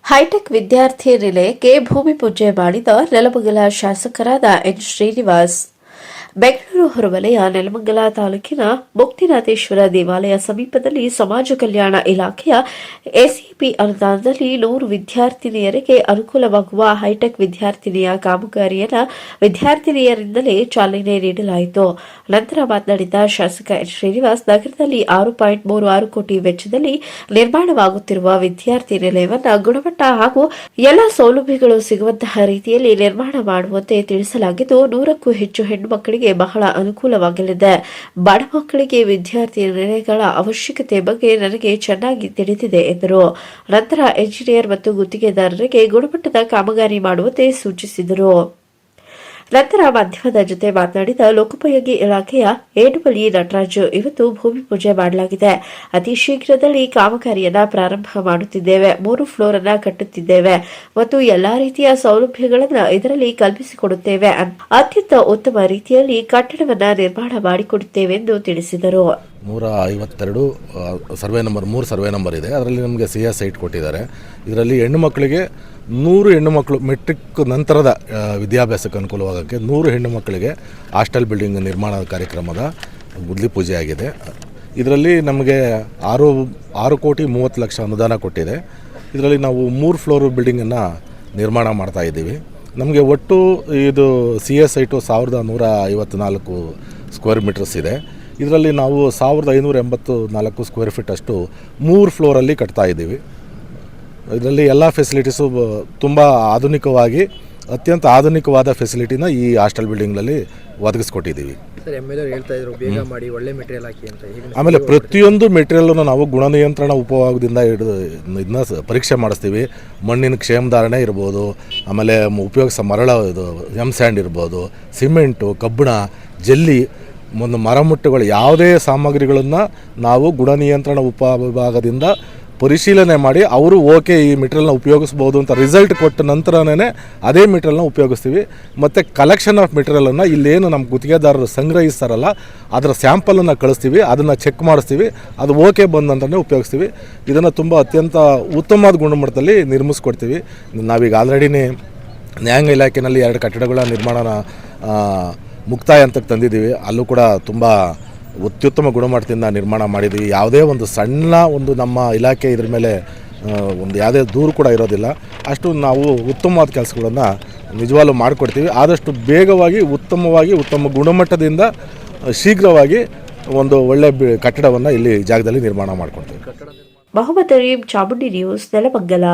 High tech ವಿದ್ಯಾರ್ಥಿ ನಿಲಯಕ್ಕೆ ಭೂಮಿ ಪೂಜೆ ಮಾಡಿದ ನೆಲಮಂಗಲ ಶಾಸಕರಾದ ಎನ್ ಶ್ರೀನಿವಾಸ್. ಬೆಂಗಳೂರು ಹೊರವಲಯ ನೆಲಮಂಗಲ ತಾಲೂಕಿನ ಮುಕ್ತಿನಾಥೇಶ್ವರ ದೇವಾಲಯ ಸಮೀಪದಲ್ಲಿ ಸಮಾಜ ಕಲ್ಯಾಣ ಇಲಾಖೆಯ ಎಸಿಪಿ ಅನುದಾನದಲ್ಲಿ 100 ವಿದ್ಯಾರ್ಥಿನಿಯರಿಗೆ ಅನುಕೂಲವಾಗುವ ಹೈಟೆಕ್ ವಿದ್ಯಾರ್ಥಿನಿಯ ಕಾಮಗಾರಿಯನ್ನು ವಿದ್ಯಾರ್ಥಿನಿಯರಿಂದಲೇ ಚಾಲನೆ ನೀಡಲಾಯಿತು. ನಂತರ ಮಾತನಾಡಿದ ಶಾಸಕ ಎನ್ ಶ್ರೀನಿವಾಸ್, ನಗರದಲ್ಲಿ 6.36 ಕೋಟಿ ವೆಚ್ಚದಲ್ಲಿ ನಿರ್ಮಾಣವಾಗುತ್ತಿರುವ ವಿದ್ಯಾರ್ಥಿ ನಿಲಯವನ್ನು ಗುಣಮಟ್ಟ ಹಾಗೂ ಎಲ್ಲ ಸೌಲಭ್ಯಗಳು ಸಿಗುವಂತಹ ರೀತಿಯಲ್ಲಿ ನಿರ್ಮಾಣ ಮಾಡುವಂತೆ ತಿಳಿಸಲಾಗಿದ್ದು, 100ಕ್ಕೂ ಹೆಚ್ಚು ಹೆಣ್ಣು ಮಕ್ಕಳಿಗೆ ಬಹಳ ಅನುಕೂಲವಾಗಲಿದೆ. ಬಡ ಮಕ್ಕಳಿಗೆ ವಿದ್ಯಾರ್ಥಿ ನಿಲಯಗಳ ಅವಶ್ಯಕತೆ ಬಗ್ಗೆ ನನಗೆ ಚೆನ್ನಾಗಿ ತಿಳಿದಿದೆ ಎಂದರು. ನಂತರ ಎಂಜಿನಿಯರ್ ಮತ್ತು ಗುತ್ತಿಗೆದಾರರಿಗೆ ಗುಣಮಟ್ಟದ ಕಾಮಗಾರಿ ಮಾಡುವಂತೆ ಸೂಚಿಸಿದರು. ನಂತರ ಮಾಧ್ಯಮದ ಜೊತೆ ಮಾತನಾಡಿದ ಲೋಕೋಪಯೋಗಿ ಇಲಾಖೆಯ ಏಡುಬಳಿ ನಟರಾಜು, ಇವತ್ತು ಭೂಮಿ ಪೂಜೆ ಮಾಡಲಾಗಿದೆ. ಅತಿ ಶೀಘ್ರದಲ್ಲಿ ಕಾಮಗಾರಿಯನ್ನ ಪ್ರಾರಂಭ ಮಾಡುತ್ತಿದ್ದೇವೆ. 3 ಫ್ಲೋರ್ ಅನ್ನ ಕಟ್ಟುತ್ತಿದ್ದೇವೆ ಮತ್ತು ಎಲ್ಲಾ ರೀತಿಯ ಸೌಲಭ್ಯಗಳನ್ನು ಇದರಲ್ಲಿ ಕಲ್ಪಿಸಿಕೊಡುತ್ತೇವೆ. ಅತ್ಯಂತ ಉತ್ತಮ ರೀತಿಯಲ್ಲಿ ಕಟ್ಟಡವನ್ನ ನಿರ್ಮಾಣ ಮಾಡಿಕೊಡುತ್ತೇವೆ ಎಂದು ತಿಳಿಸಿದರು. 152 ಸರ್ವೆ ನಂಬರ್ 3 ಸರ್ವೆ ನಂಬರ್ ಇದೆ. ಅದರಲ್ಲಿ ನಮಗೆ CS ಸೈಟ್ ಕೊಟ್ಟಿದ್ದಾರೆ. ಇದರಲ್ಲಿ ಹೆಣ್ಣು ಮಕ್ಕಳಿಗೆ 100 ಹೆಣ್ಣು ಮಕ್ಕಳು ಮೆಟ್ರಿಕ್ ನಂತರದ ವಿದ್ಯಾಭ್ಯಾಸಕ್ಕೆ ಅನುಕೂಲವಾಗೋಕ್ಕೆ 100 ಹೆಣ್ಣು ಮಕ್ಕಳಿಗೆ ಹಾಸ್ಟೆಲ್ ಬಿಲ್ಡಿಂಗ್ ನಿರ್ಮಾಣ ಕಾರ್ಯಕ್ರಮದ ಗುದ್ಲಿ ಪೂಜೆ ಆಗಿದೆ. ಇದರಲ್ಲಿ ನಮಗೆ 6 ಕೋಟಿ 30 ಲಕ್ಷ ಅನುದಾನ ಕೊಟ್ಟಿದೆ. ಇದರಲ್ಲಿ ನಾವು 3 ಫ್ಲೋರ್ ಬಿಲ್ಡಿಂಗನ್ನು ನಿರ್ಮಾಣ ಮಾಡ್ತಾ ಇದ್ದೀವಿ. ನಮಗೆ ಒಟ್ಟು ಇದು CS ಸೈಟು 1154 ಸ್ಕ್ವೇರ್ ಮೀಟರ್ಸ್ ಇದೆ. ಇದರಲ್ಲಿ ನಾವು 1584 ಸ್ಕ್ವೇರ್ ಫೀಟ್ ಅಷ್ಟು 3 ಫ್ಲೋರಲ್ಲಿ ಕಟ್ತಾ ಇದ್ದೀವಿ. ಇದರಲ್ಲಿ ಎಲ್ಲ ಫೆಸಿಲಿಟೀಸು ತುಂಬ ಆಧುನಿಕವಾಗಿ ಅತ್ಯಂತ ಆಧುನಿಕವಾದ ಫೆಸಿಲಿಟಿನ ಈ ಹಾಸ್ಟೆಲ್ ಬಿಲ್ಡಿಂಗ್ನಲ್ಲಿ ಒದಗಿಸ್ಕೊಟ್ಟಿದ್ದೀವಿ. ಆಮೇಲೆ ಪ್ರತಿಯೊಂದು ಮೆಟೀರಿಯಲ್ನು ನಾವು ಗುಣನಿಯಂತ್ರಣ ಉಪಭಾಗದಿಂದ ಹಿಡಿದು ಇದನ್ನ ಪರೀಕ್ಷೆ ಮಾಡಿಸ್ತೀವಿ. ಮಣ್ಣಿನ ಕ್ಷೇಮಧಾರಣೆ ಇರ್ಬೋದು, ಆಮೇಲೆ ಉಪಯೋಗಿಸೋ ಮರಳ ಇದು ಸ್ಯಾಂಡ್ ಇರ್ಬೋದು, ಸಿಮೆಂಟು, ಕಬ್ಬಿಣ, ಜಲ್ಲಿ, ಒಂದು ಮರಮುಟ್ಟುಗಳು ಯಾವುದೇ ಸಾಮಗ್ರಿಗಳನ್ನು ನಾವು ಗುಣನಿಯಂತ್ರಣ ಉಪವಿಭಾಗದಿಂದ ಪರಿಶೀಲನೆ ಮಾಡಿ ಅವರು ಓಕೆ ಈ ಮೆಟೀರಿಯಲ್ನ ಉಪಯೋಗಿಸ್ಬೋದು ಅಂತ ರಿಸಲ್ಟ್ ಕೊಟ್ಟ ನಂತರನೇ ಅದೇ ಮೆಟೀರಿಯಲ್ನ ಉಪಯೋಗಿಸ್ತೀವಿ. ಮತ್ತು ಕಲೆಕ್ಷನ್ ಆಫ್ ಮೆಟೀರಿಯಲನ್ನು ಇಲ್ಲೇನು ನಮ್ಮ ಗುತ್ತಿಗೆದಾರರು ಸಂಗ್ರಹಿಸ್ತಾರಲ್ಲ ಅದರ ಸ್ಯಾಂಪಲನ್ನು ಕಳಿಸ್ತೀವಿ, ಅದನ್ನು ಚೆಕ್ ಮಾಡಿಸ್ತೀವಿ, ಅದು ಓಕೆ ಬಂದಂತಲೇ ಉಪಯೋಗಿಸ್ತೀವಿ. ಇದನ್ನು ತುಂಬ ಅತ್ಯಂತ ಉತ್ತಮವಾದ ಗುಣಮಟ್ಟದಲ್ಲಿ ನಿರ್ಮಿಸ್ಕೊಡ್ತೀವಿ. ನಾವೀಗ ಆಲ್ರೆಡಿನೇ ನ್ಯಾಯಾಂಗ ಇಲಾಖೆಯಲ್ಲಿ 2 ಕಟ್ಟಡಗಳ ನಿರ್ಮಾಣನ ಮುಕ್ತಾಯ ಹಂತಕ್ಕೆ ತಂದಿದ್ದೀವಿ. ಅಲ್ಲೂ ಕೂಡ ತುಂಬ ಅತ್ಯುತ್ತಮ ಗುಣಮಟ್ಟದಿಂದ ನಿರ್ಮಾಣ ಮಾಡಿದ್ದೀವಿ. ಯಾವುದೇ ಒಂದು ಸಣ್ಣ ಒಂದು ನಮ್ಮ ಇಲಾಖೆ ಇದ್ರ ಮೇಲೆ ಒಂದು ಯಾವುದೇ ದೂರು ಕೂಡ ಇರೋದಿಲ್ಲ. ಅಷ್ಟು ನಾವು ಉತ್ತಮವಾದ ಕೆಲಸಗಳನ್ನು ನಿಜವಾಗ್ಲೂ ಮಾಡಿಕೊಡ್ತೀವಿ. ಆದಷ್ಟು ಬೇಗವಾಗಿ ಉತ್ತಮ ಗುಣಮಟ್ಟದಿಂದ ಶೀಘ್ರವಾಗಿ ಒಂದು ಒಳ್ಳೆಯ ಕಟ್ಟಡವನ್ನು ಇಲ್ಲಿ ಜಾಗದಲ್ಲಿ ನಿರ್ಮಾಣ ಮಾಡಿಕೊಡ್ತೀವಿ. ಮೊಹಮ್ಮದ್ ಅರೀಂ, ಚಾಮುಂಡಿ ನ್ಯೂಸ್, ನೆಲಮಂಗಲ.